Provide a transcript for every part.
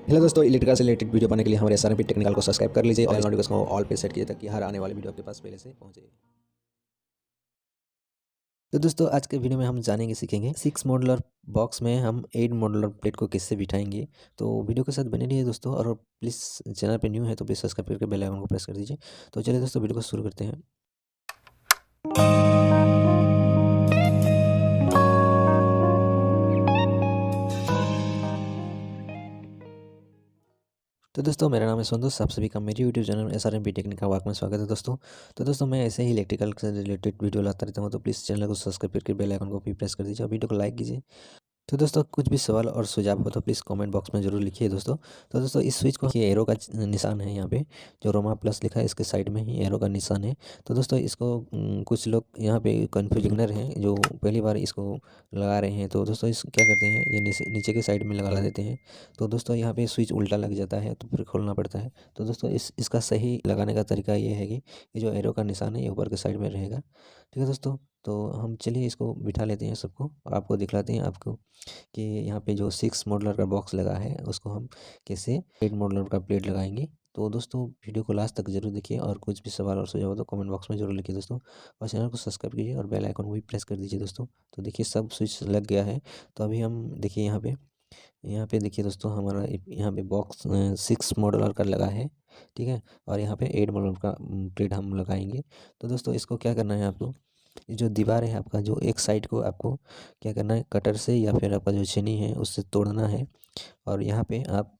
Hello दोस्तों, electrical से related video पाने के लिए हमारे SRMP टेक्निकल को सब्सक्राइब कर लीजिए और नोटिफिकेशन को ऑल पे सेट कीजिए ताकि हर आने वाले वीडियो आपके पास पहले से पहुंचे। तो दोस्तों आज के वीडियो में हम जानेंगे सीखेंगे 6 मॉडुलर बॉक्स में हम 8 मॉडुलर प्लेट को कैसे बिठाएंगे। तो वीडियो के साथ बने रहिए दोस्तों, और प्लीज़ चैनल पे न्यू है तो प्लीज़ सब्सक्राइब करके बेल आइकन को प्रेस कर दीजिए। तो चलिए दोस्तों वीडियो को शुरू करते हैं। तो दोस्तों मेरा नाम है संतोष, आप सभी का मेरे यूट्यूब चैनल SRMP टेक्निकल वाक में स्वागत है दोस्तों। तो दोस्तों मैं ऐसे ही इलेक्ट्रिकल से रिलेटेड वीडियो लाता रहता हूँ, तो प्लीज़ चैनल को सब्सक्राइब करके बेल आइकन को भी प्रेस कर दीजिए और वीडियो को लाइक कीजिए। तो दोस्तों कुछ भी सवाल और सुझाव हो तो प्लीज़ कमेंट बॉक्स में ज़रूर लिखिए दोस्तों। तो दोस्तों इस स्विच को ये एरो का निशान है, यहाँ पे जो रोमा प्लस लिखा है इसके साइड में ही एरो का निशान है। तो दोस्तों इसको कुछ लोग यहाँ पे कन्फ्यूजनर हैं जो पहली बार इसको लगा रहे हैं। तो दोस्तों इस क्या करते हैं, ये नीचे के साइड में लगा देते हैं। तो दोस्तों यहाँ पे स्विच उल्टा लग जाता है तो फिर खोलना पड़ता है। तो दोस्तों इसका सही लगाने का तरीका ये है कि ये जो एरो का निशान है ये ऊपर के साइड में रहेगा। ठीक है दोस्तों, तो हम चलिए इसको बिठा लेते हैं सबको और आपको दिखलाते हैं आपको कि यहाँ पे जो 6 मॉडुलर का बॉक्स लगा है उसको हम कैसे 8 मॉडुलर का प्लेट लगाएंगे। तो दोस्तों वीडियो को लास्ट तक जरूर देखिए और कुछ भी सवाल और सुझाव हो तो कमेंट बॉक्स में जरूर लिखिए दोस्तों, और चैनल को सब्सक्राइब कीजिए और बेल आइकन को भी प्रेस कर दीजिए दोस्तों। तो देखिए सब स्विच लग गया है। तो अभी हम देखिए यहाँ पे देखिए दोस्तों हमारा यहाँ पे बॉक्स 6 मॉडुलर का लगा है। ठीक है, और यहाँ पे 8 मॉडुलर का प्लेट हम लगाएंगे। तो दोस्तों इसको क्या करना है आपको, ये जो दीवार है आपका, जो एक साइड को आपको क्या करना है, कटर से या फिर आपका जो छेनी है उससे तोड़ना है। और यहाँ पे आप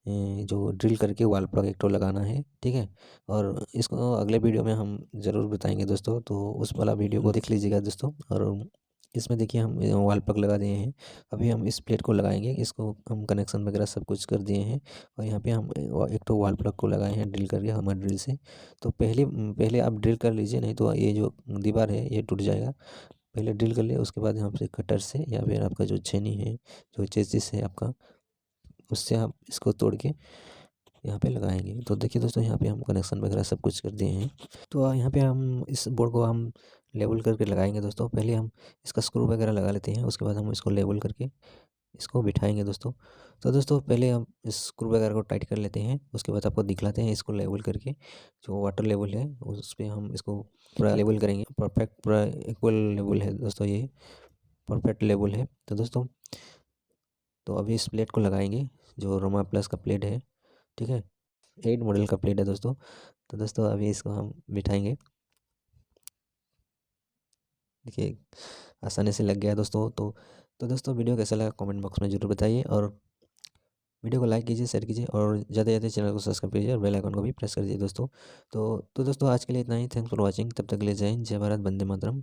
जो ड्रिल करके वाल प्लग एक तो लगाना है। ठीक है, और इसको अगले वीडियो में हम ज़रूर बताएंगे दोस्तों, तो उस वाला वीडियो को देख लीजिएगा दोस्तों। और इसमें देखिए हम वाल प्लग लगा दिए हैं। अभी हम इस प्लेट को लगाएंगे, इसको हम कनेक्शन वगैरह सब कुछ कर दिए हैं। और यहाँ पे हम एक तो वाल प्लग को लगाए हैं ड्रिल करके हमारे ड्रिल से। तो पहले आप ड्रिल कर लीजिए, नहीं तो ये जो दीवार है ये टूट जाएगा। पहले ड्रिल कर लिए, उसके बाद यहाँ से कटर से या फिर आपका जो छेनी है, जो चेसिस है आपका, उससे आप इसको तोड़ के यहाँ पे लगाएंगे। तो देखिए दोस्तों यहाँ पे हम कनेक्शन वगैरह सब कुछ कर दिए हैं। तो यहाँ पे हम इस बोर्ड को हम लेवल करके लगाएंगे दोस्तों। पहले हम इसका स्क्रू वगैरह लगा लेते हैं, उसके बाद हम इसको लेवल करके इसको बिठाएंगे दोस्तों। तो दोस्तों पहले हम इस स्क्रू वगैरह को टाइट कर लेते हैं, उसके बाद आपको दिखलाते हैं इसको लेवल करके। जो वाटर लेवल है उस पर हम इसको पूरा लेवल करेंगे, परफेक्ट पूरा इक्वल लेवल है दोस्तों, ये परफेक्ट लेवल है। तो दोस्तों तो अभी इस प्लेट को लगाएंगे जो रोमा प्लस का प्लेट है। ठीक है, 8 मॉडल का प्लेट है दोस्तों। तो दोस्तों अभी इसको हम बिठाएंगे। देखिए आसानी से लग गया दोस्तों। तो दोस्तों वीडियो कैसा लगा कमेंट बॉक्स में ज़रूर बताइए, और वीडियो को लाइक कीजिए, शेयर कीजिए, और ज़्यादा से ज़्यादा चैनल को सब्सक्राइब कीजिए और बेल आइकन को भी प्रेस कर दीजिए दोस्तों। तो दोस्तों आज के लिए इतना ही। Thanks for watching. तब तक के लिए जय हिंद, जय भारत, वंदे मातरम।